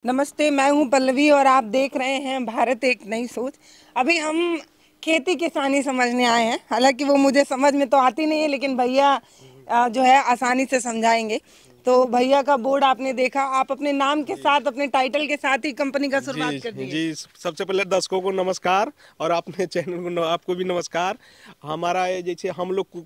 नमस्ते, मैं हूं पल्लवी और आप देख रहे हैं भारत एक नई सोच। अभी हम खेती किसानी समझने आए हैं। हालांकि वो मुझे समझ में तो आती नहीं है, लेकिन भैया जो है आसानी से समझाएंगे। तो भैया का बोर्ड आपने देखा, आप अपने नाम के साथ, अपने टाइटल के साथ ही कंपनी का शुरुआत कर जी दिए। जी। सबसे पहले दर्शकों को नमस्कार और अपने चैनल को आपको भी नमस्कार। हमारा ये जैसे हम लोग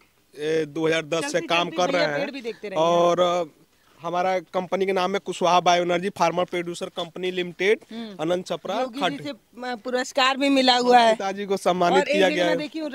2010 से चलते काम चलते कर भैया रहे हैं पेड़ भी देखते रहिए। हाँ। और हमारा कंपनी का नाम है Kushwaha bio energy farmer producer company limited, Anant Chhapra Yogi ji खड। से पुरस्कार भी मिला हाँ, हुआ है। पिताजी को सम्मानित और एक किया जगह गया मैं है देखी हूँ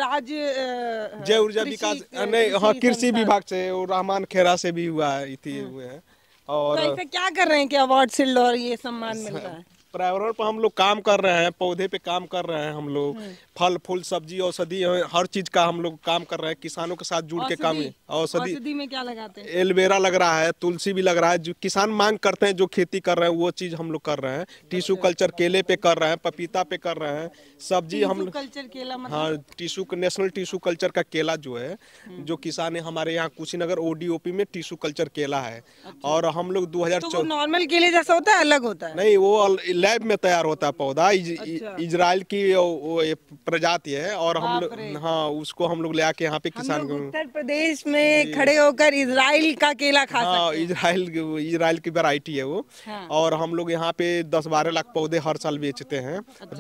जय ऊर्जा कृषि विकास, नहीं हाँ, कृषि कृषि संस्थान। विभाग से और रहमान खेरा से भी हुआ है, इतने हुए हैं। तो और ऐसा क्या कर रहे हैं कि अवार्ड शील्ड और ये सम्मान मिल रहा है? पर्यावरण पर हम लोग काम कर रहे हैं, पौधे पे काम कर रहे हैं हम लोग, फल फूल सब्जी औषधि हर चीज का हम लोग काम कर रहे हैं, किसानों के साथ जुड़ के काम। औषधि औषधि औषधि में क्या लगाते हैं? एलोवेरा लग रहा है, तुलसी भी लग रहा है, जो किसान मांग करते हैं, जो खेती कर रहे हैं वो चीज हम लोग कर रहे हैं। टिश्यू कल्चर केले पे कर रहे हैं, पपीता पे कर रहे हैं, सब्जी हम टिश्यू लोग। कल्चर केला हाँ, मतलब? टिश्यू नेशनल टिश्यू कल्चर का केला जो है, जो किसान है हमारे यहाँ कुशीनगर ओडीओपी में टिश्यू कल्चर केला है। अच्छा। और हम लोग तो वो 2014, नॉर्मल केले जैसा होता है, अलग होता है? नहीं वो लैब में तैयार होता है पौधा, अच्छा। इजराइल की वो ये प्रजाति है और हम बाप रे। लोग, हाँ, उसको हम लोग ले आके यहाँ पे हम किसान लोग को। उत्तर प्रदेश में जी। खड़े होकर इजराइल का केला खा हाँ, सकते हैं। इजराइल की वैरायटी है वो। हाँ। और हम लोग यहाँ पे 10-12 लाख पौधे हर साल बेचते हैं। अच्छा।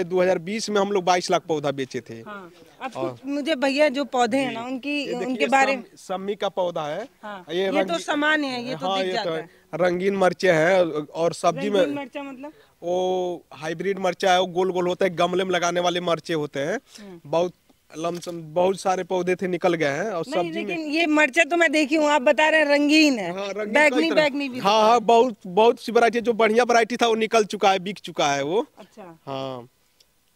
2020 में हम लोग 22 लाख पौधा बेचे थे। हाँ। अब और कुछ मुझे भैया जो पौधे हैं जी, ना, उनकी ये उनके देखिए बारे में। सम्मी का पौधा है। हाँ, ये ये तो सामान्य है, ये तो हाँ, दिख ये तो जाता है। है। रंगीन मिर्चे हैं और सब्जी में रंगीन मिर्चा मतलब? वो हाइब्रिड मरचा है, वो गोल गोल होता है, गमले में लगाने वाले मरचे होते हैं। बहुत लमसम बहुत सारे पौधे थे, निकल गए हैं। और नहीं, सब्जी में लेकिन ये मिर्चा तो मैं देखी हूँ, आप बता रहे हैं रंगीन है। हाँ, रंगीन कई बैगनी तरह। बैगनी भी हाँ दिख रहा हाँ, है। बहुत बहुत सी वैरायटी, जो बढ़िया वैरायटी था वो निकल चुका है, बिक चुका है वो। अच्छा। हाँ,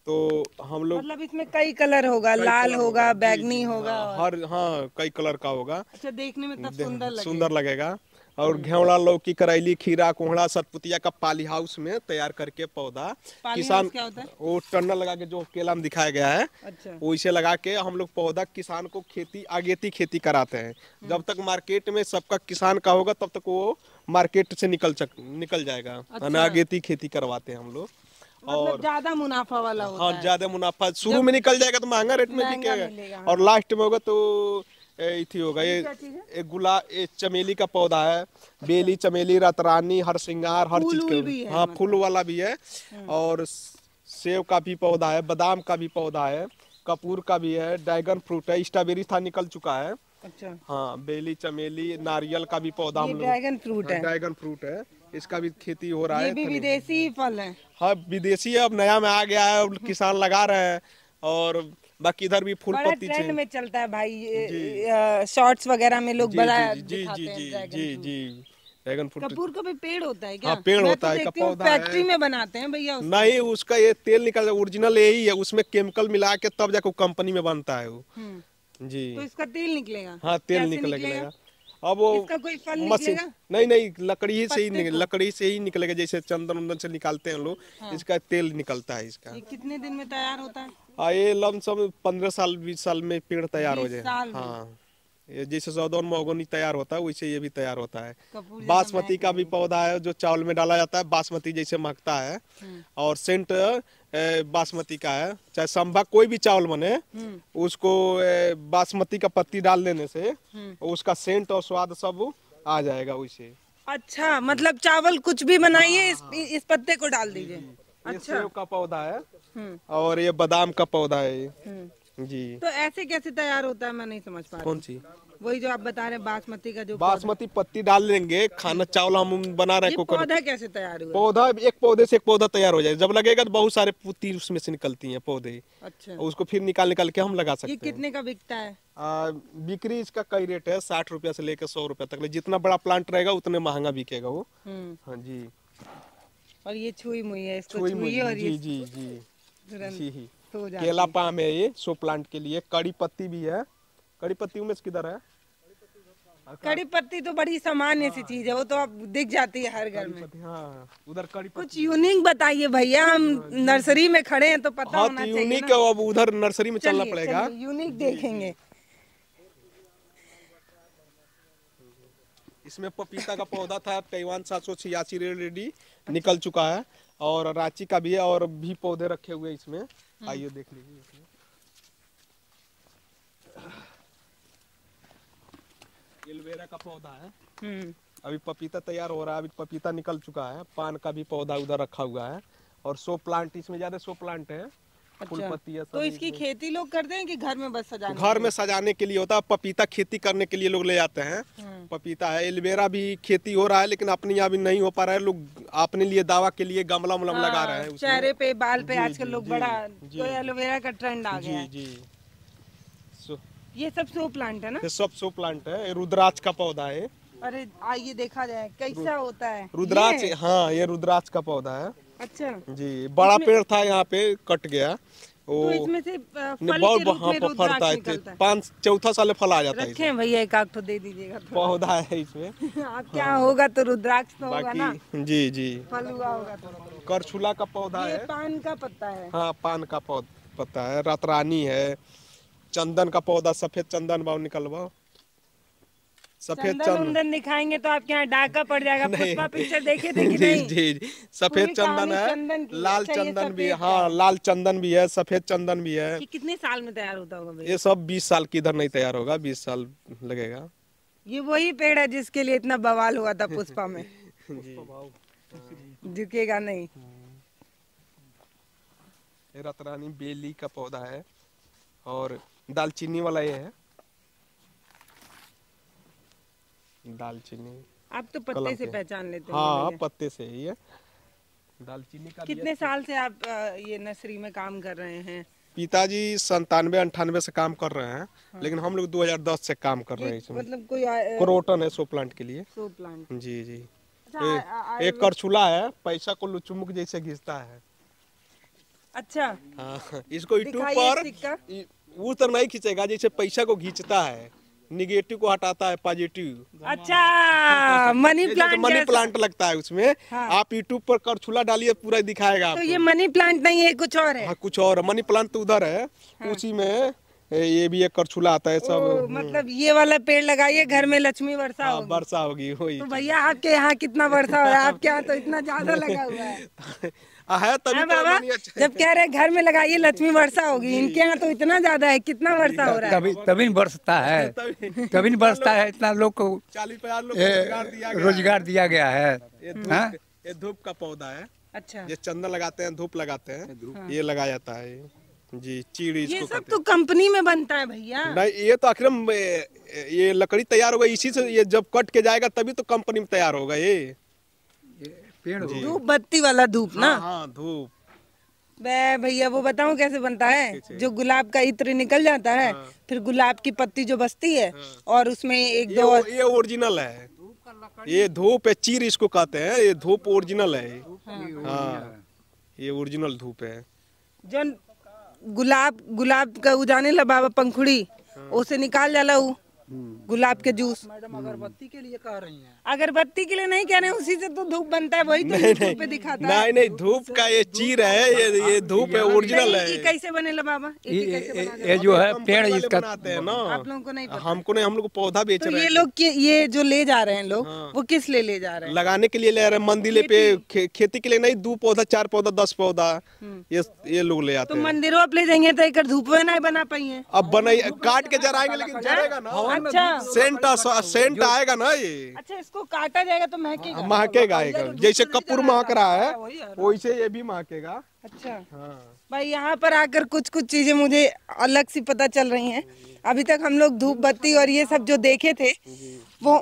तो हम लोग मतलब इसमें कई कलर होगा, कई लाल कलर होगा। होगा, जी बैगनी जी, होगा हाँ, और। हर हाँ कई कलर का होगा। अच्छा, देखने में तब सुंदर सुंदर लगेगा। लगेगा। और घेवड़ा, लौकी, करेली, खीरा, कोहड़ा, सतपुतिया का पाली हाउस में तैयार करके पौधा पाली हाउस किसान, क्या होता है? वो टन्नल लगा के जो केला में दिखाया गया है, अच्छा। वैसे लगा के हम लोग पौधा किसान को खेती आगेती खेती कराते हैं। जब तक मार्केट में सबका किसान का होगा तब तक वो मार्केट से निकल जाएगा। अच्छा। आगेती खेती करवाते हैं हम लोग। मतलब और ज्यादा मुनाफा वाला हाँ, होता है। ज्यादा मुनाफा शुरू जब में निकल जाएगा तो महंगा रेट में महंगा बिकेगा। मिलेगा। और हाँ। लास्ट में होगा तो इथी होगा ये ये क्या चीज है? ये चमेली का पौधा है। अच्छा। बेली, चमेली, रातरानी, हर श्रृंगार, हर फूल चीज के। वूल भी है हाँ, फूल मतलब? वाला भी है। और सेब का भी पौधा है, बादाम का भी पौधा है, कपूर का भी है, ड्रैगन फ्रूट है, स्ट्रॉबेरी था निकल चुका है। अच्छा। हाँ, बेली, चमेली, नारियल का भी पौधा ये हम लोग। ड्रैगन फ्रूट हाँ, है। ड्रैगन फ्रूट है, इसका भी खेती हो रहा ये है भी विदेशी फल है। हाँ, विदेशी है, अब नया में आ गया है, अब किसान लगा रहे हैं। और बाकी इधर भी फूल बड़ा पत्ती ट्रेंड छे। में चलता है भाई, जी शॉर्ट्स वगैरह में लोग जी बड़ा जी जी जी जी दिखाते हैं जी ड्रैगन जी फ्रूट। जी। Dragon fruit. कपूर का भी पेड़ होता है हाँ, क्या? पेड़ मैं तो होता है, का देखती हूँ पौधा है। फैक्ट्री में बनाते हैं भैया उसको। नहीं, उसका ये तेल निकल, ओरिजिनल यही है, उसमें केमिकल मिला के तब जाकर कंपनी में बनता है वो। जी। तो इसका तेल निकलेगा? हाँ, तेल कैसे निकलेगा? निकलेगा। अब वो इसका कोई फल मशीन, निकलेगा? नहीं नहीं, लकड़ी ही से ही पत्ते को? लकड़ी से ही निकलेगा, जैसे चंदन वंदन से निकालते हैं लोग। हाँ। इसका तेल निकलता है इसका। ये कितने दिन में तैयार होता है? हाँ, ये लमसम 15 साल 20 साल में पेड़ तैयार हो 20 जाए। साल में? हाँ, ये जैसे सौदौन महोगनी तैयार होता है वैसे ये भी तैयार होता है। कपूर जैसा बासमती महक का भी नहीं। पौधा है, जो चावल में डाला जाता है, बासमती जैसे महकता है। और सेंट बासमती का है, चाहे संभा कोई भी चावल बने, उसको बासमती का पत्ती डाल देने से उसका सेंट और स्वाद सब आ जाएगा वैसे। अच्छा, मतलब चावल कुछ भी बनाइए, इस पत्ते को डाल जी दीजिए। जी। ये अच्छा। सेव का पौधा है हम्म। और ये बादाम का पौधा है ये। जी। तो ऐसे कैसे तैयार होता है, मैं नहीं समझ पा रही कौन हूँ। सी? वही जो आप बता रहे हैं बासमती का जो पौधा। बासमती पत्ती डाल देंगे, खाना चावल हम बना रहे हैं ये कुकर। पौधा कैसे तैयार हुआ? पौधा एक पौधे से एक पौधा तैयार हो जाए, जब लगेगा तो बहुत सारे पुत्ती उसमें से निकलती हैं पौधे। अच्छा। और उसको फिर निकाल निकाल के हम लगा ये सकते हैं। कितने का बिकता है? बिक्री इसका कई रेट है, 60 रुपया से लेकर 100 रुपया तक। जितना बड़ा प्लांट रहेगा उतने महंगा बिकेगा वो। हाँ जी। और ये छुई मुई है, इसको छुई छुई मुई, और ये जी जी जी तुरंत जी। सो जाती केला है। पाम है ये, शो प्लांट के लिए। कड़ी पत्ती भी है। कड़ी पत्ती उमेश किधर है? कड़ी पत्ती तो बड़ी सामान्य सी चीज है, वो तो अब दिख जाती है हर घर कड़ी में। पत्ती, हाँ, उधर कड़ी कुछ पत्ती। यूनिक बताइए भैया, हम नर्सरी में खड़े हैं तो पता हाँ, तो होना चाहिए यूनिक ना। है, अब उधर नर्सरी में चलना चलिए पड़ेगा। चलिए, यूनिक देखेंगे। इसमें पपीता का पौधा था Taiwan 786 रेडी निकल चुका है, और रांची का भी है, और भी पौधे रखे हुए हैं इसमें, आइए देख लीजिए। इसमें एलोवेरा का पौधा है, अभी पपीता तैयार हो रहा है, अभी पपीता निकल चुका है। पान का भी पौधा उधर रखा हुआ है, और शो प्लांट, इसमें ज्यादा शो प्लांट है। फूल पत्ती है। तो इसकी खेती लोग करते हैं कि घर में बस सजाने? घर में सजाने के लिए होता है। पपीता खेती करने के लिए लोग ले जाते हैं। पपीता है, एलोवेरा भी खेती हो रहा है, लेकिन अपने यहाँ भी नहीं हो पा रहा है। लोग अपने लिए दावा के लिए गमला उमला लगा रहे हैं। चेहरे पे, बाल पे आजकल लोग बड़ा तो एलोवेरा का ट्रेंड आ गया है। जी ये सब शो प्लांट है ना? ये सब शो प्लांट है। ये रुद्राक्ष का पौधा है। अरे आइए देखा जाए कैसा होता है रुद्राक्ष। हाँ, ये रुद्राक्ष का पौधा है। अच्छा जी, बड़ा पेड़ था यहाँ पे, कट गया। तो इसमें से फल के बहुत रूप में रुद्राक्ष निकलता है। 5 चौथा साल फल आ जाता है। रखें भैया, एक आध तो दे दीजिएगा थोड़ा। पौधा है इसमें। आप क्या होगा तो रुद्राक्ष तो होगा ना, बाकी जी फल हुआ होगा तो। करछुला का पौधा ये है। पान का पत्ता है। हाँ, पान का पत्ता है। रातरानी है। चंदन का पौधा, सफेद चंदन बाव निकलवा। सफेद चंदन दिखाएंगे तो आपके यहाँ डाका पड़ जाएगा। पुष्पा पिक्चर देखे थे कि जी नहीं? जी, सफेद चंदन है, लाल चंदन भी है। हाँ, लाल चंदन भी है, सफेद चंदन भी है। कि कितने साल में तैयार होता होगा भैया? ये सब 20 साल की इधर नहीं तैयार होगा, 20 साल लगेगा। ये वही पेड़ है जिसके लिए इतना बवाल हुआ था पुष्पा में। झुकेगा नहीं। ये रातरानी बेली का पौधा है, और दालचीनी वाला ये है। दालचीनी आप तो पत्ते से पहचान लेते हैं। हाँ, पत्ते से ही है। दालचीनी का कितने साल से आप ये नर्सरी में काम कर रहे हैं? पिताजी 97-98 से काम कर रहे हैं। लेकिन हम लोग 2010 से काम कर रहे हैं इसमें। मतलब कोई क्रोटन है शो प्लांट के लिए। Show plant. जी जी। अच्छा, एक करछुला है, पैसा को लुचुमुक जैसे घिसता है। अच्छा हाँ, इसको यूट्यूब दिखाइए पर सिक्का। वो तो नहीं खींचेगा जैसे पैसा को खींचता है, निगेटिव को हटाता है, पॉजिटिव। अच्छा, मनी प्लांट। मनी प्लांट लगता है उसमें। हाँ। आप यूट्यूब पर करछुला डालिए, पूरा दिखाएगा तो आपको। ये मनी प्लांट नहीं है, कुछ और है? हाँ, कुछ और। मनी प्लांट तो उधर है। उसी में ये भी एक करछुला आता है सब। मतलब ये वाला पेड़ लगाइए, घर में लक्ष्मी वर्षा हाँ, होगी। वर्षा होगी वही। तो भैया आपके यहाँ कितना वर्षा हो रहा है? आपके यहाँ तो इतना ज्यादा लगा हुआ है। है तभी हाँ तो बाबा, मनी अच्छा। जब कह रहे हैं घर में लगाइए लक्ष्मी वर्षा होगी, इनके यहाँ तो इतना ज्यादा है। कितना वर्षा हो रहा है? तभी बरसता है, तभी बरसता है। इतना लोग को 40-50 लोग को रोजगार दिया गया है। ये धूप का पौधा है। अच्छा, ये चंदन लगाते हैं, धूप लगाते हैं, ये लगाया जाता है जी। चीड़ी ये इसको सब कहते तो कंपनी में बनता है भैया। हैं। नहीं, ये तो आखिर में ये लकड़ी तैयार होगा इसी से। ये जब कट के जाएगा तभी तो कंपनी में तैयार होगा ये पेड़ धूप बत्ती वाला धूप ना? हाँ, धूप। भैया वो बताऊं कैसे बनता है? जो गुलाब का इत्र निकल जाता है, फिर गुलाब की पत्ती जो बचती है, और उसमें एक दो ये ओरिजिनल है। ये धूप है, चीर इसको कहते हैं। ये धूप ओरिजिनल है। हाँ, ये ओरिजिनल धूप है। जो गुलाब का उजाने ला बाबा पंखुड़ी, उसे निकाल जाला उ गुलाब के जूस। मैडम अगरबत्ती के लिए कह रही हैं? अगरबत्ती के लिए नहीं कह रहे हैं, उसी से तो धूप बनता है। वही तो यूट्यूब पे दिखाता है। नहीं, धूप का ये चीर है। ये धूप है, ओरिजिनल है। ये कैसे बनेला बाबा? ये जो है पेड़ वाले इसका बनाते हैं ना। आप लोगों को नहीं पता? हमको नहीं, हम लोग पौधा बेच तो रहे ये हैं। लोग ये जो ले जा रहे हैं लोग, वो किस लिए ले जा रहे हैं? लगाने के लिए ले रहे हैं, मंदिर पे खेती के लिए नहीं। 2 पौधा, 4 पौधा, 10 पौधा, ये लोग ले आते तो हैं। मंदिरों पे ले जाएंगे तो एक धूप में नहीं बना पाई है। अब बनाई, काट के जराएंगे, लेकिन जरेगा ना। अच्छा सेंट आएगा ना ये। अच्छा, इसको काटा जाएगा तो महकेगा? महकेगा। जैसे कपूर महक रहा है, वैसे ये भी महकेगा। अच्छा हाँ। भाई, यहाँ पर आकर कुछ चीजें मुझे अलग सी पता चल रही हैं। अभी तक हम लोग धूप बत्ती और ये सब जो देखे थे, वो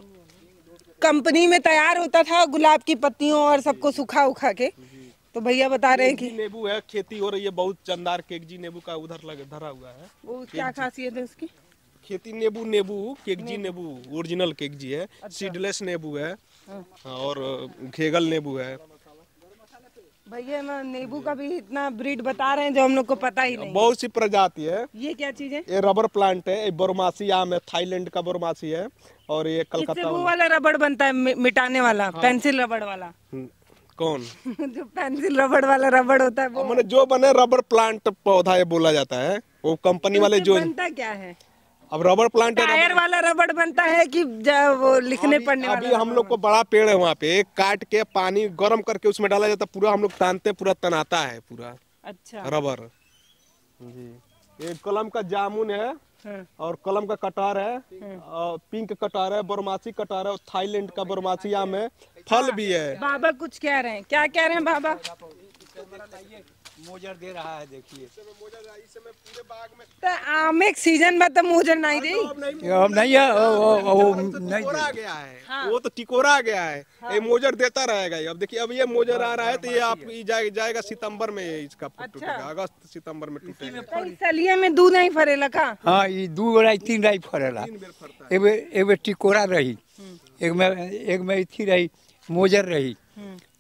कंपनी में तैयार होता था, गुलाब की पत्तियों और सबको सुखा उखा के। तो भैया बता रहे हैं कि नींबू है, खेती हो रही है बहुत। चंदार केकजी नींबू का उधर धरा हुआ है। वो क्या खासियत है उसकी? खेती नींबू केकजी नींबू ओरिजिनल केकजी है। सीडलेस नींबू है, और घेगल नींबू है। भैया ना, नींबू का भी इतना ब्रीड बता रहे हैं जो हम लोग को पता ही नहीं। बहुत सी प्रजाति है। ये क्या चीज है? ये रबर प्लांट है। ये बोरमासी आम है, थाईलैंड का बोरमासी है। और ये इससे कलकत्ता वो वाला रबड़ बनता है, मिटाने वाला, पेंसिल रबड़ वाला। कौन? जो पेंसिल रबड़ वाला रबड़ होता है वो। मैंने जो बने रबर प्लांट पौधा ये बोला जाता है। वो कंपनी वाले जो बनता क्या है? अब रबर प्लांट है, टायर वाला रबड़ बनता है कि वो लिखने पढ़ने अभी वाला? हम लोग को बड़ा पेड़ है वहाँ पे, काट के पानी गर्म करके उसमें डाला जाता है, पूरा हम लोग तानते हैं, पूरा तनाता है पूरा अच्छा। रबर। जी, ये कलम का जामुन है, हाँ। और कलम का कटार है, और पिंक कटार है, बरमासी कटार है, और थाईलैंड का बरमासी आम है, फल भी है। बाबा कुछ कह रहे हैं, क्या कह रहे हैं बाबा? मोजर दे रहा है, देखिए। पूरे तो आम एक सीजन में तो मुझे नहीं दी। अब नहीं है, वो नहीं टिकोरा आ गया है, वो तो टिकोरा आ गया है, ये मोजर देता रहेगा। अब देखिए, अब ये मोजर आ रहा है, तो ये आप जाएगा सितंबर में, इसका फूल टूटेगा, अगस्त सितंबर में टूटेगा। तो इस सलिये में दूध नहीं फरेला का? हाँ, ये 2 राई 3 राई फरेला। एक बेर टिकोरा रही, एक में थी रही मोजर रही,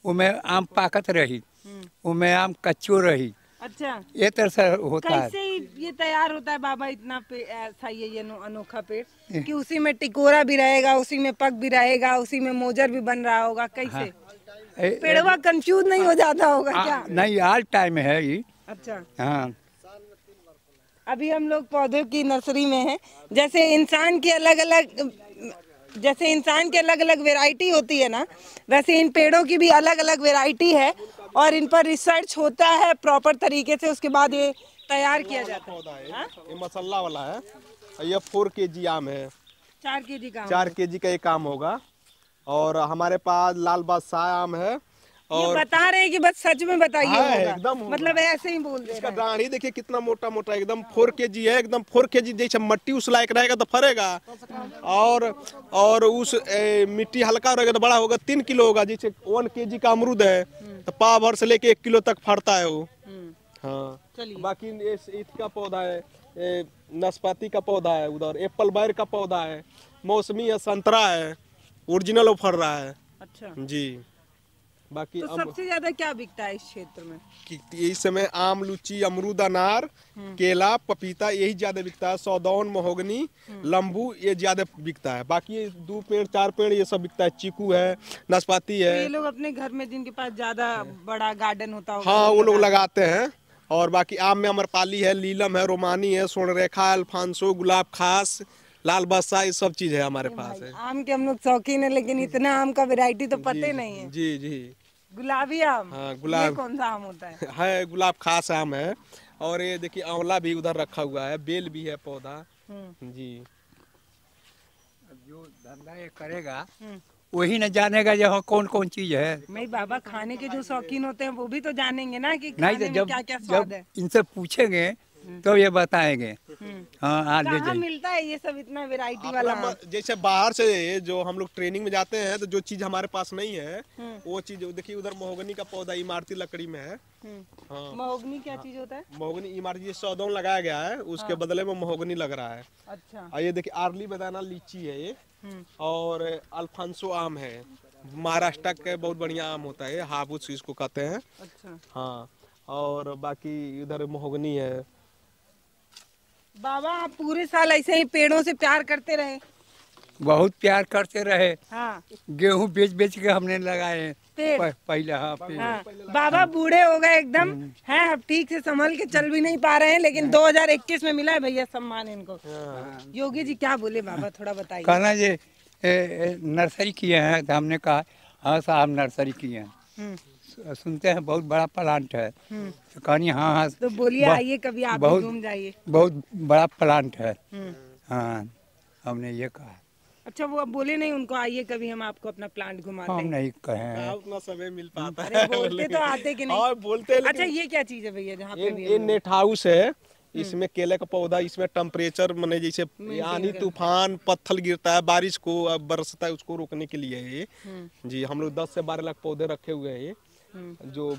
उमें आम पाकत रही, उमें आम कच्चो रही। अच्छा, ये तरह से होता है। कैसे ये तैयार होता है बाबा? इतना ऐसा ये अनोखा पेड़ कि उसी में टिकोरा भी रहेगा, उसी में पक भी रहेगा, उसी में मोजर भी बन रहा होगा, कैसे? पेड़वा कंफ्यूज नहीं हो जाता होगा क्या? नहीं, ऑल टाइम है ये। अच्छा, हाँ, अभी हम लोग पौधों की नर्सरी में हैं। जैसे इंसान की अलग अलग वैरायटी होती है ना, वैसे इन पेड़ों की भी अलग अलग वैरायटी है, और इन पर रिसर्च होता है प्रॉपर तरीके से, उसके बाद ये तैयार किया जाता है। पौधा है ये मसाला वाला है, ये 4 kg आम है, 4 kg का? 4 kg का एक आम होगा। और हमारे पास लाल बादशाह आम है, ये और बता रहे हैं कि बस सच में बताइए हाँ, होगा। एकदम होगा। मतलब ऐसे ही बोल रहे इसका हैं। डाढ़ी देखिए कितना मोटा मोटा, एकदम 4 kg है, एकदम 4 kg जैसे मट्टी उस लायक रहेगा तो फरेगा, और उस मिट्टी हल्का रहेगा तो बड़ा होगा, 3 किलो होगा। जैसे 1 kg का अमरूद है तो पाव भर से लेके 1 किलो तक फरता है वो। हाँ, बाकी इसका पौधा है, नाशपाती का पौधा है, उधर एप्पल बैर का पौधा है, मौसमी है, संतरा है, ओरिजिनल वो फर रहा है। अच्छा, जी। बाकी तो सबसे ज्यादा क्या बिकता है इस क्षेत्र में? इस समय आम, लीची, अमरूद, अनार, केला, पपीता यही ज्यादा बिकता है। सौदौन, महोगनी, लंबू ये ज्यादा बिकता है। बाकी ये 2 पेड़ 4 पेड़ ये सब बिकता है। चीकू है, नाशपाती तो है। ये लोग अपने घर में जिनके पास ज्यादा बड़ा गार्डन होता होगा, हाँ, वो लोग लगाते हैं। और बाकी आम में अमरपाली है, लीलम है, रोमानी है, स्वर्णरेखा, अल्फांसो, गुलाब खास, लाल बादशाह, ये सब चीज है हमारे पास है। आम के हम लोग शौकीन है, लेकिन इतना आम का वैरायटी तो पते नहीं है। जी जी। गुलाबी आम? हाँ, ये गुलाब कौन सा आम होता है? है, गुलाब खास आम है। और ये देखिए आंवला भी उधर रखा हुआ है, बेल भी है पौधा। जी। जो धंधा ये करेगा वही न जानेगा यहाँ कौन कौन चीज है। नहीं बाबा, खाने के जो शौकीन होते हैं वो भी तो जानेंगे ना कि नहीं, खाने तो में क्या क्या स्वाद जब है। इनसे पूछेंगे तो ये बताएंगे। हाँ, हाँ, ले कहाँ जाइए। मिलता है ये सब इतना वैरायटी वाला आम? जैसे बाहर से जो हम लोग ट्रेनिंग में जाते हैं तो जो चीज हमारे पास नहीं है वो चीज देखिए, उधर महोगनी का पौधा इमारती लकड़ी में है। हाँ, महोगनी क्या चीज होता है? महोगनी इमारती, ये सौदौन लगाया गया है, उसके बदले में महोगनी लग रहा है। अच्छा। और ये देखिए आर्ली बेदाना लीची है ये, और अल्फांसो आम है, महाराष्ट्र का बहुत बढ़िया आम होता है, हापुस इसको कहते हैं। अच्छा हाँ, और बाकी इधर महोगनी है। बाबा, आप पूरे साल ऐसे ही पेड़ों से प्यार करते रहे? बहुत प्यार करते रहे। हाँ। गेहूं बेच बेच के हमने लगाए हैं पेड़? पहले। हाँ, पेड़। हाँ। बाबा बूढ़े हो गए एकदम हैं, अब ठीक से संभल के चल भी नहीं पा रहे हैं, लेकिन 2021 में मिला है भैया सम्मान इनको। योगी जी क्या बोले बाबा, थोड़ा बताइए। कहना ये नर्सरी किए हैं, तो हमने कहा हाँ साहब नर्सरी किए हैं। सुनते हैं बहुत बड़ा प्लांट है, तो कहानी हाँ हाँ। तो बोलिए आइए कभी आप भी घूम जाइए। बहुत बड़ा प्लांट है। हाँ, हमने ये कहा। अच्छा, वो अब बोले नहीं उनको आइए कभी हम आपको अपना प्लांट घुमाते हम हैं? नहीं कहे हैं। उतना समय मिल पाता अरे बोलते तो आते कि नहीं? और बोलते हैं, अच्छा, ये क्या चीज है भैया जहाँ पे भी ये नेट हाउस है, इसमें केले का पौधा, इसमें टेम्परेचर माने जैसे आंधी तूफान पत्थर गिरता है, बारिश को बरसता है, उसको रोकने के लिए है ये। जी, हम लोग 10 से 12 लाख पौधे रखे हुए हैं ये, जो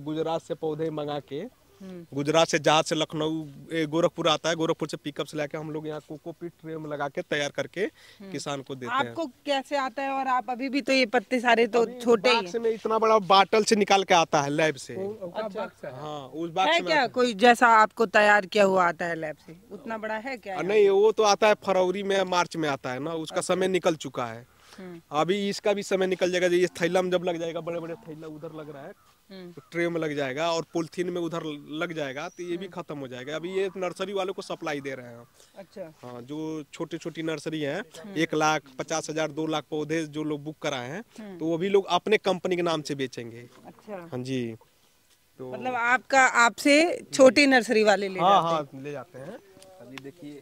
गुजरात से पौधे मंगा के, गुजरात से जहाज से लखनऊ गोरखपुर आता है, गोरखपुर से पिकअप से लाके हम लोग यहाँ कोकोपीट ट्रे में लगा के तैयार करके किसान को देते हैं। आपको कैसे आता है? और आप अभी भी तो ये पत्ते सारे तो छोटे ही बाक्स में इतना बड़ा बाटल से निकाल के आता है लैब से। हाँ, उस है बाक्स में क्या कोई जैसा आपको तैयार किया हुआ आता है लैब से? उतना बड़ा है क्या? नहीं, वो तो आता है फरवरी में, मार्च में आता है ना, उसका समय निकल चुका है। अभी इसका भी समय निकल जाएगा। ये थैला में जब लग जाएगा, बड़े बड़े थैला उधर लग रहा है, तो ट्रे में लग जाएगा और पॉलिथीन में उधर लग जाएगा, तो ये भी खत्म हो जाएगा। अभी ये नर्सरी वालों को सप्लाई दे रहे हैं। अच्छा। हाँ, जो छोटी छोटी नर्सरी है, 1,50,000 2 लाख पौधे जो लोग बुक कराए हैं, तो वो भी लोग अपने कंपनी के नाम से बेचेंगे। अच्छा, हाँ जी। तो मतलब आपसे छोटी नर्सरी वाले ले हाँ जाते हैं। हाँ ले जाते हैं। अभी देखिए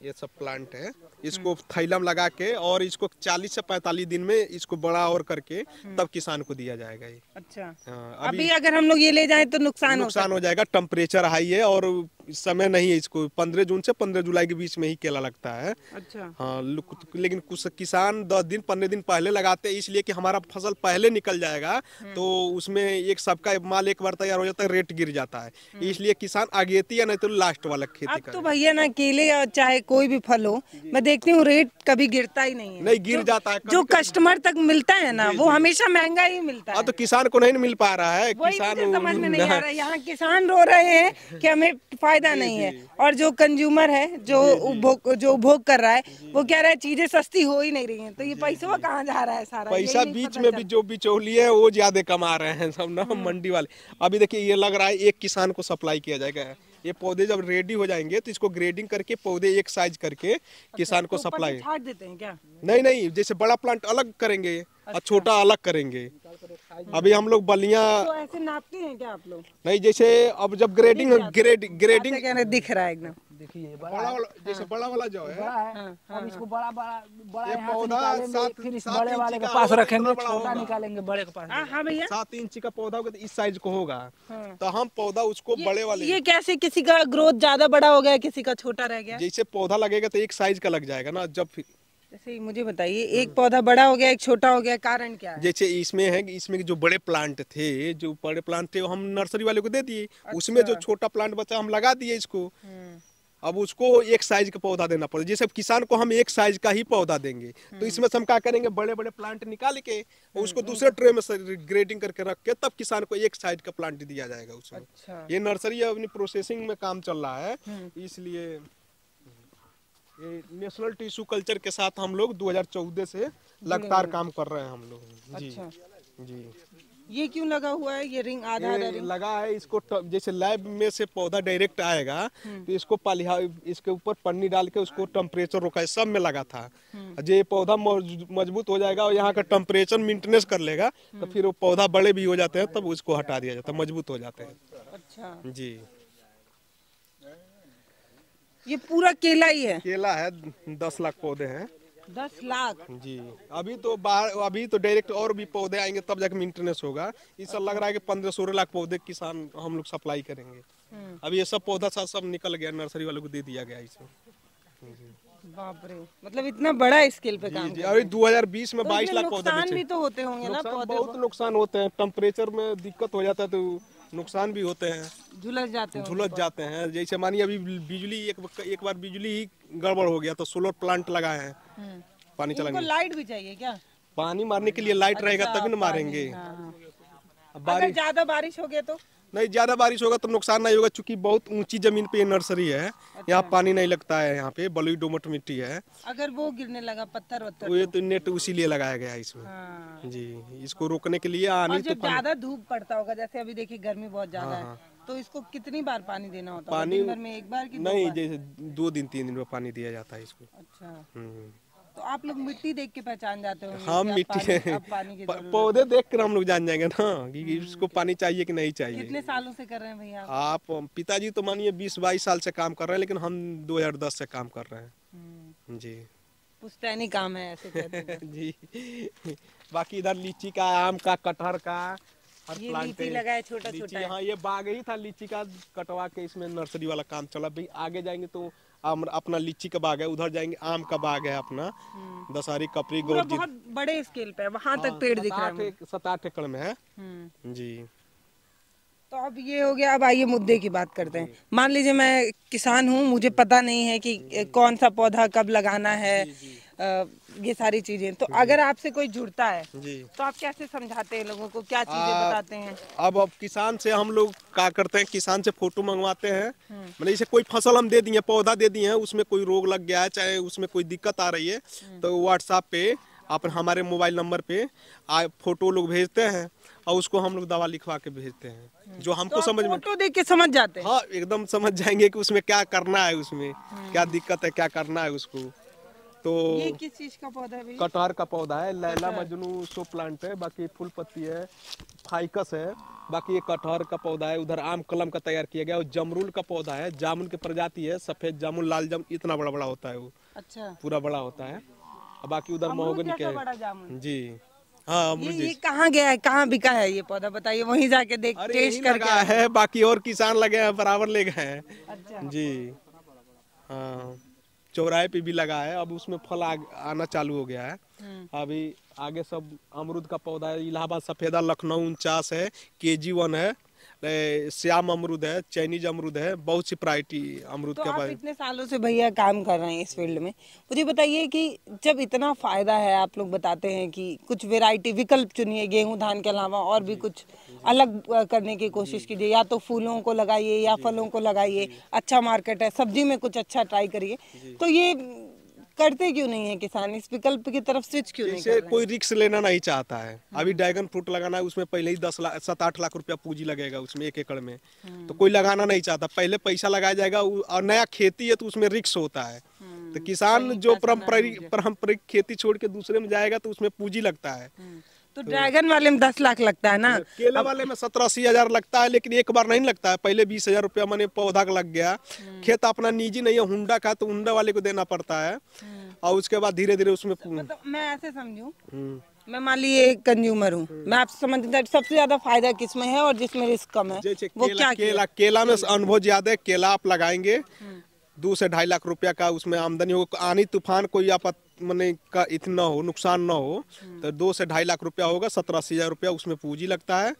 ये सब प्लांट है, इसको थैला में लगा के और इसको 40 से 45 दिन में इसको बड़ा और करके तब किसान को दिया जाएगा ये। अच्छा। हाँ, अभी अगर हम लोग ये ले जाएं तो नुकसान हो जाएगा। टेम्परेचर हाई है और समय नहीं है। इसको 15 जून से 15 जुलाई के बीच में ही केला लगता है। अच्छा। हाँ, लेकिन कुछ किसान 10 दिन 15 दिन पहले लगाते हैं, इसलिए कि हमारा फसल पहले निकल जाएगा, तो उसमें एक सबका माल एक बार तैयार हो जाता है, रेट गिर जाता है, इसलिए किसान अगेती है, नहीं तो लास्ट वाला खेती अब करे। तो भैया ना केले या चाहे कोई भी फल हो, मैं देखती हूँ रेट कभी गिरता ही नहीं है। नहीं गिर जाता है। जो कस्टमर तक मिलता है ना, वो हमेशा महंगा ही मिलता हाँ, है। तो किसान को नहीं मिल पा रहा है। वही किसान मुझे समझ में नहीं आ रहा है। यहाँ किसान रो रहे हैं कि हमें फायदा नहीं है, और जो कंज्यूमर है, जो उपभोग कर रहा है, वो कह रहा है चीजें सस्ती हो ही नहीं रही हैं। तो ये पैसा कहाँ जा रहा है सारा? पैसा बीच में भी जो बिचौलिए है वो ज्यादा कमा रहे हैं सब ना, मंडी वाले। अभी देखिए ये लग रहा है एक किसान को सप्लाई किया जाएगा। ये पौधे जब रेडी हो जाएंगे तो इसको ग्रेडिंग करके पौधे एक साइज करके किसान को सप्लाई। छाट देते हैं क्या? नहीं, जैसे बड़ा प्लांट अलग करेंगे और छोटा अलग करेंगे। अभी हम लोग बलियां तो ऐसे नापते हैं क्या आप लोग? नहीं, जैसे अब जब ग्रेडिंग दिख रहा है एकदम। देखिए बड़ा वाला, जैसे बड़ा वाला जो है, बड़ा है, अब इसको बड़ा ये यहाँ से पौधा निकालेंगे, फिर इस 7 बड़े इंच वाले के का पास होगा, रखेंगे, कितना बड़ा छोटा होगा? निकालेंगे बड़े के पास। हाँ भैया। 7 इंच का पौधा होगा तो इस साइज को होगा। तो हम पौधा उसको बड़े वाले, ये कैसे किसी का ग्रोथ ज्यादा बड़ा हो गया, किसी का छोटा रह गया? जैसे पौधा लगेगा तो एक साइज का लग जाएगा ना। जब जैसे मुझे बताइए, एक पौधा बड़ा हो गया, एक छोटा हो गया, कारण क्या है? जैसे इसमें है कि इसमें जो बड़े प्लांट थे वो हम नर्सरी वाले को दे दिए। उसमें जो छोटा प्लांट बचा हम लगा दिए इसको। अब उसको एक साइज का पौधा देना पड़ेगा। जैसे किसान को हम एक साइज का ही पौधा देंगे, तो इसमें से हम क्या करेंगे, बड़े बड़े प्लांट निकाल के उसको दूसरे ट्रे में ग्रेडिंग करके रख के तब किसान को एक साइज का प्लांट दिया जाएगा उसमें। अच्छा। ये नर्सरी अपनी प्रोसेसिंग में काम चल रहा है, इसलिए ये नेशनल टिश्यू कल्चर के साथ हम लोग 2014 से लगातार काम कर रहे हैं हम लोग। जी। अच्छा। जी। ये क्यों लगा हुआ है, ये रिंग आधा ये लगा है इसको जैसे लैब में से पौधा डायरेक्ट आएगा, तो इसको इसके ऊपर पन्नी डाल के उसको टेम्परेचर रोका है, सब में लगा था। जो ये पौधा मजबूत हो जाएगा और यहाँ का टेम्परेचर मेंटेनेंस कर लेगा, तो फिर वो पौधा बड़े भी हो जाते हैं, तब उसको हटा दिया जाता है, मजबूत हो जाते हैं। अच्छा। जी। ये पूरा केला ही है? केला है, 10 लाख पौधे हैं। 10 लाख? जी। अभी तो डायरेक्ट और भी पौधे आएंगे तब जाके मेंटेनेंस होगा। इस साल लग रहा है कि 15-16 लाख पौधे किसान हम लोग सप्लाई करेंगे। अभी ये सब पौधा सब निकल गया, नर्सरी वालों को दे दिया गया इसमें। बाप रे, मतलब इतना बड़ा स्केल पे काम जी। अभी 2020 में 22 लाख पौधे नुकसान बेचे। भी तो होते होंगे ना पौधे? बहुत नुकसान होते हैं, टेम्परेचर में दिक्कत हो जाता है तो नुकसान भी होते हैं, झुलस जाते हैं। जैसे मानिए अभी बिजली एक बार बिजली ही गड़बड़ हो गया तो सोलर प्लांट लगाए हैं, पानी चलाएंगे। लाइट भी चाहिए क्या? पानी मारने के लिए लाइट रहेगा तभी न मारेंगे। अगर ज्यादा बारिश हो गया तो? नहीं, ज्यादा बारिश होगा तो नुकसान नहीं होगा, क्योंकि बहुत ऊंची जमीन पे ये नर्सरी है। यहाँ पानी नहीं लगता है, यहाँ पे बलुई दोमट मिट्टी है। अगर वो गिरने लगा पत्थर तो ये तो नेट उसी लिए लगाया गया है इसमें। जी। इसको रोकने के लिए और जब ज्यादा धूप पड़ता होगा, जैसे अभी देखिए गर्मी बहुत ज्यादा है, तो इसको कितनी बार पानी देना होता है? पानी दिन भर में एक बार की? नहीं, जैसे 2 दिन 3 दिन में पानी दिया जाता है इसको। अच्छा। तो आप लोग मिट्टी देख के पहचान जाते हो? हाँ, मिट्टी पौधे देख कर हम लोग जान जाएंगे ना कि इसको पानी चाहिए कि नहीं चाहिए। कितने सालों से कर रहे हैं भैया आप? पिताजी तो मानिए 20-22 साल से काम कर रहे हैं, लेकिन हम 2010 से काम कर रहे हैं। जी। पुश्तैनी काम है ऐसे कहते हैं। जी। बाकी इधर लीची का, आम का, कटहर का हर ये प्लांट लीची लगा है, छोटा छोटा। हाँ, ये बाग ही था लीची का, कटवा के इसमें नर्सरी वाला काम चला। भाई आगे जाएंगे तो अपना लीची का बाग है, उधर जाएंगे आम का बाग है अपना, दशहरी, कपरी, गौर। बहुत बड़े स्केल पे, वहाँ तक पेड़ दिख रहा है। 7-8 एकड़ में है। जी। तो अब ये हो गया, अब आइए मुद्दे की बात करते हैं। मान लीजिए मैं किसान हूँ, मुझे पता नहीं है कि कौन सा पौधा कब लगाना है, ये सारी चीजें। तो अगर आपसे कोई जुड़ता है जी, तो आप कैसे समझाते हैं लोगों को, क्या चीजें बताते हैं? अब किसान से हम लोग क्या करते हैं, किसान से फोटो मंगवाते हैं। मतलब जैसे कोई फसल हम दे दिए, पौधा दे दिए हैं, उसमें कोई रोग लग गया है, चाहे उसमें कोई दिक्कत आ रही है, तो व्हाट्सएप पे आप हमारे मोबाइल नंबर पे फोटो लोग भेजते हैं और उसको हम लोग दवा लिखवा के भेजते हैं जो हमको तो आप समझ में। फोटो देख के समझ जाते हैं? हाँ एकदम समझ जाएंगे कि उसमें क्या करना है, उसमें क्या दिक्कत है, क्या करना है उसको। तो ये किस चीज का पौधा है भैया? कटहर का पौधा है, लैला मजनू शो प्लांट है, बाकी फूल पत्ती है, फाइकस है, बाकी ये कटहर का पौधा है। उधर आम कलम का तैयार किया गया और जमरूल का पौधा है, जामुन की प्रजाति है, सफेद जामुन, लाल जामुन, इतना बड़ा बड़ा होता है वो, अच्छा, पूरा बड़ा होता है। और बाकी उधर अमरूद महोगनी जैसा के बड़ा जामुन। जी हाँ अमरूद ये जैसे। कहाँ गया है, कहाँ बिका है ये पौधा, बताइए, वहीं जाके देख अरे टेस्ट यही करके लगा आए। है, बाकी और किसान लगे हैं बराबर ले गए हैं अच्छा, जी। हाँ चौराहे पे भी लगा है, अब उसमें फल आना चालू हो गया है। अभी आगे सब अमरूद का पौधा है, इलाहाबाद सफेदा, लखनऊ 49 है, KG1 है, श्याम अमरूद है, चाइनीज अमरूद है, बहुत सी वैरायटी अमरूद तो के आप बारे। इतने सालों से भैया काम कर रहे हैं इस फील्ड में, मुझे बताइए कि जब इतना फायदा है, आप लोग बताते हैं कि कुछ वैरायटी विकल्प चुनिए गेहूं धान के अलावा और भी कुछ अलग करने की कोशिश कीजिए, या तो फूलों को लगाइए या फलों को लगाइए, अच्छा मार्केट है, सब्जी में कुछ अच्छा ट्राई करिए, तो ये करते क्यों नहीं है किसान, इस विकल्प की तरफ स्विच क्यों नहीं कर जैसे रहे कोई रिक्स लेना नहीं चाहता है। अभी ड्रैगन फ्रूट लगाना है, उसमें पहले ही 7-8 लाख रुपया पूंजी लगेगा उसमें 1 एकड़ में, तो कोई लगाना नहीं चाहता, पहले पैसा लगाया जाएगा। और नया खेती है तो उसमें रिक्स होता है, तो किसान जो पारंपरिक खेती छोड़ के दूसरे में जाएगा तो उसमें पूंजी लगता है। तो ड्रैगन वाले में 10 लाख लगता है ना, केले वाले में 70-80 हजार लगता है, लेकिन एक बार नहीं लगता है, पहले 20 हजार रुपया मैंने पौधा का लग गया। खेत अपना निजी नहीं है, हुंडा का, तो हुंडा वाले को देना पड़ता है और उसके बाद धीरे धीरे उसमें मतलब मैं ऐसे समझूं, मैं मान ली एक कंज्यूमर हूँ, मैं आपसे समझता सबसे ज्यादा फायदा किसमें है और जिसमें रिस्क कम है, जैसे वो क्या केला में अनुभव ज्यादा है। केला आप लगाएंगे 2 से 2.5 लाख रुपया का उसमें आमदनी होगा। आनी तूफान कोई मने का इतना हो, नुकसान ना हो, तो 2 से 2.5 लाख रुपया होगा, 70-80 हजार रुपया उसमें पूंजी लगता है।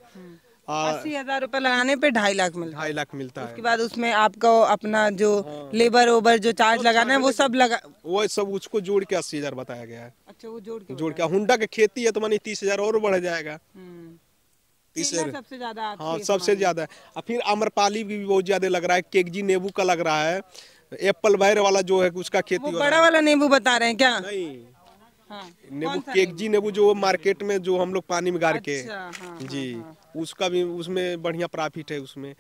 80,000 रुपए लगाने पे 2.5 लाख मिलता है। 2.5 लाख मिलता है। उसके बाद उसमें आपको अपना जो लेबर ओबर जो चार्ज लगाना है वो सब लगा, वो सब उसको जोड़ के 80 हजार बताया गया है। अच्छा वो जोड़ के हुंडा की खेती है तो मानी 30 हजार और बढ़ जाएगा। 30 केला हजार सबसे ज्यादा आपके हाँ सबसे ज्यादा है। और फिर आम्रपाली भी बहुत ज्यादा लग रहा है, केगजी नींबू का लग रहा है, एप्पल बैर वाला जो है उसका खेती वो हो बड़ा रहा वाला नींबू बता रहे हैं क्या? है। नहीं हाँ, नींबू केगजी नींबू जो मार्केट में जो हम लोग पानी में गाड़ के अच्छा, हाँ, जी उसका भी उसमें बढ़िया प्रॉफिट है उसमें।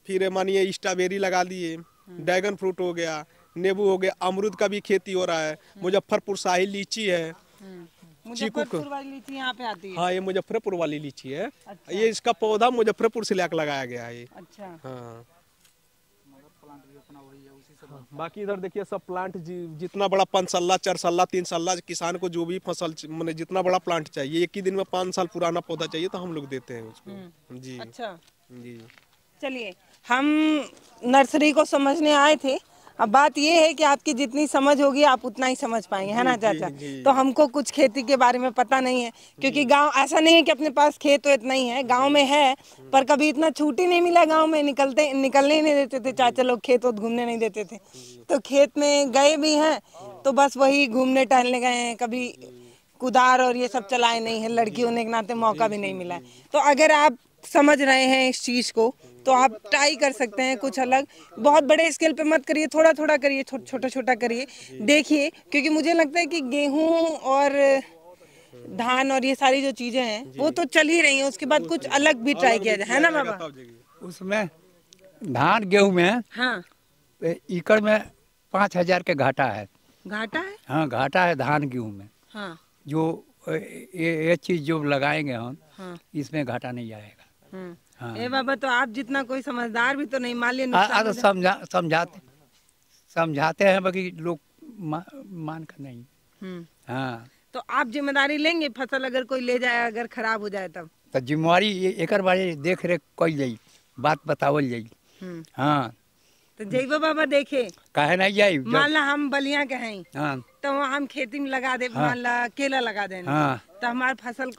फिर मानिए स्ट्रॉबेरी लगा दिए, ड्रैगन फ्रूट हो गया, नींबू हो गया, अमरूद का भी खेती हो रहा है, मुजफ्फरपुर शाही लीची है। मुजफ्फरपुर वाली लीची यहाँ पे आती है? हाँ ये मुजफ्फरपुर वाली लीची है। ये इसका पौधा मुजफ्फरपुर से लाकर लगाया गया है ये। अच्छा, हाँ बाकी इधर देखिए सब प्लांट जितना बड़ा 5 साल 4 साल 3 साल किसान को जो भी फसल मैंने जितना बड़ा प्लांट चाहिए, एक ही दिन में 5 साल पुराना पौधा चाहिए तो हम लोग देते हैं उसको जी। अच्छा जी चलिए, हम नर्सरी को समझने आए थे, अब बात ये है कि आपकी जितनी समझ होगी आप उतना ही समझ पाएंगे, है ना चाचा? तो हमको कुछ खेती के बारे में पता नहीं है, क्योंकि गांव ऐसा नहीं है कि अपने पास खेत तो इतना ही है, गांव में है पर कभी इतना छूट ही नहीं मिला, गांव में निकलने ही नहीं देते थे चाचा लोग, खेत और घूमने नहीं देते थे, तो खेत में गए भी हैं तो बस वही घूमने टहलने गए हैं, कभी कुदार और ये सब चलाए नहीं है, लड़की होने के नाते मौका भी नहीं मिला है। तो अगर आप समझ रहे हैं इस चीज को तो आप ट्राई कर सकते हैं कुछ अलग, बहुत बड़े स्केल पे मत करिए, थोड़ा थोड़ा करिए, छोटा छोटा करिए, देखिए, क्योंकि मुझे लगता है कि गेहूं और धान और ये सारी जो चीजें हैं वो तो चल ही रही हैं, उसके बाद कुछ अलग भी ट्राई किया जाए, है ना बाबा? उसमें धान गेहूं में हाँ एकड़ में 5,000 के घाटा है। घाटा है? हाँ घाटा है धान गेहूं में। हाँ जो ये चीज जो लगाएंगे हम, हाँ इसमें घाटा नहीं आएगा। हाँ। ए बाबा, तो आप जितना कोई समझदार भी तो नहीं, मान लिया तो समझाते हैं बाकी लोग मान कर नहीं। हाँ तो आप जिम्मेदारी लेंगे, फसल अगर कोई ले जाए अगर खराब हो जाए तब? तो जिम्मेवारी एक बारे देख रेख कल जाई, बात बतावल जाई। हाँ तो जैबा बाबा देखे काहे नहीं जाई। मान ला हम बलिया के हैं हाँ तो वहाँ हम खेती में लगा दे, मान ला केला लगा देना, हाँ तो हमारी फसल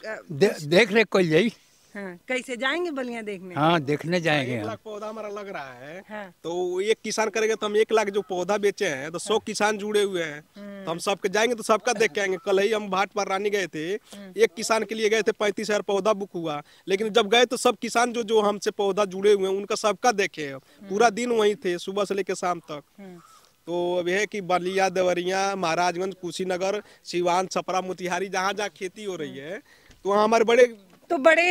देख रेख कल जाई। हाँ, कैसे जाएंगे बलिया देखने? हाँ देखने जाएंगे 1 हम। लाख पौधा हमारा लग रहा है। हाँ। तो एक किसान करेगा तो हम 1 लाख जो पौधा बेचे हैं तो 100 किसान जुड़े हुए हैं, तो हम सबके जाएंगे तो सबका देख के आएंगे। कल ही हम भाट पर रानी गए थे, एक किसान के लिए गए थे, 35,000 पौधा बुक हुआ, लेकिन जब गए तो सब किसान जो जो हमसे पौधा जुड़े हुए हैं उनका सबका देखे, पूरा दिन वहीं थे सुबह से लेकर शाम तक। तो अब यह है कि बलिया, देवरिया, महाराजगंज, कुशीनगर, सिवान, छपरा, मोतिहारी, जहाँ जहाँ खेती हो रही है तो वहाँ हमारे बड़े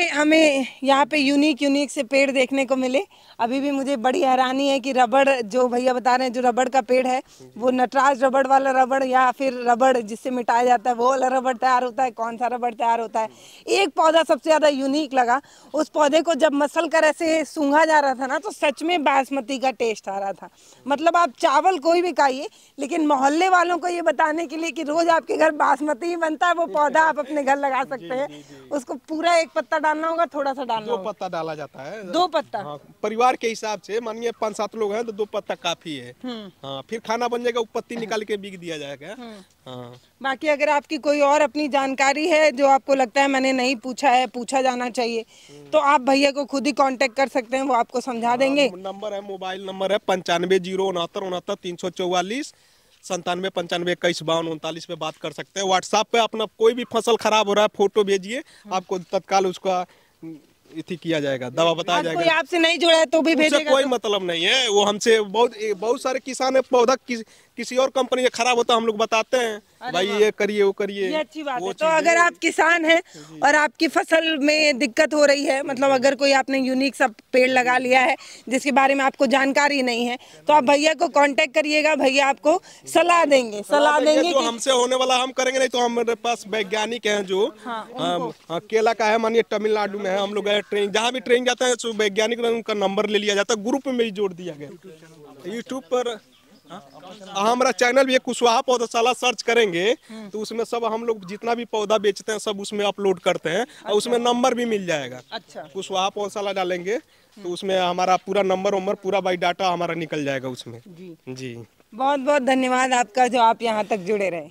हमें यहाँ पे यूनिक से पेड़ देखने को मिले। अभी भी मुझे बड़ी हैरानी है कि रबड़ जो भैया बता रहे हैं, जो रबड़ का पेड़ है वो नटराज रबड़ वाला रबड़ या फिर रबड़ जिससे मिटाया जाता है वो वाला रबड़ तैयार होता है, कौन सा रबड़ तैयार होता है। एक पौधा सबसे ज़्यादा यूनिक लगा, उस पौधे को जब मसल कर ऐसे सूंघा जा रहा था ना तो सच में बासमती का टेस्ट आ रहा था। मतलब आप चावल कोई भी खाइए, लेकिन मोहल्ले वालों को ये बताने के लिए कि रोज आपके घर बासमती ही बनता है, वो पौधा आप अपने घर लगा सकते हैं। उसको पूरा एक पत्ता डालना होगा, थोड़ा सा डालना 2 होगा। पत्ता डाला जाता है, 2 पत्ता। हाँ, परिवार के हिसाब से मानिए 5-7 लोग हैं तो 2 पत्ता काफी है। हाँ, फिर खाना बन जाएगा, वो पत्ती निकाल के बिक दिया जाएगा। हाँ। बाकी अगर आपकी कोई और अपनी जानकारी है जो आपको लगता है मैंने नहीं पूछा है, पूछा जाना चाहिए, तो आप भैया को खुद ही कांटेक्ट कर सकते हैं, वो आपको समझा देंगे। नंबर है, मोबाइल नंबर है 9506969344 9795215239 पे बात कर सकते हैं। व्हाट्सएप पे अपना कोई भी फसल खराब हो रहा है फोटो भेजिए, आपको तत्काल उसका इति किया जाएगा, दवा बताया जाएगा। कोई आपसे नहीं जुड़ा है तो भी भेजेगा, कोई मतलब नहीं है। वो हमसे बहुत सारे किसान है, पौधा किसी और कंपनी का खराब होता है हम लोग बताते हैं भाई ये करिए वो करिए, ये अच्छी बात है। तो अगर आप किसान हैं और आपकी फसल में दिक्कत हो रही है, मतलब अगर कोई आपने यूनिक सा पेड़ लगा लिया है जिसके बारे में आपको जानकारी नहीं है, तो आप भैया को कांटेक्ट करिएगा, भैया आपको सलाह देंगे जो हमसे होने वाला हम करेंगे, नहीं तो हमारे पास वैज्ञानिक हैं जो केला का है, मानिए तमिलनाडु में है, हम लोग गए ट्रेनिंग, जहाँ भी ट्रेनिंग जाते हैं तो वैज्ञानिक उनका नंबर ले लिया जाता है, ग्रुप में ही जोड़ दिया गया। यूट्यूब पर हमारा चैनल भी है कुशवाहा पौधशाला, सर्च करेंगे तो उसमें सब हम लोग जितना भी पौधा बेचते हैं सब उसमें अपलोड करते हैं और उसमें नंबर भी मिल जाएगा। अच्छा, कुशवाहा पौधशाला डालेंगे तो उसमें हमारा पूरा नंबर पूरा बायोडाटा हमारा निकल जाएगा उसमें। जी बहुत बहुत धन्यवाद आपका जो आप यहाँ तक जुड़े रहे।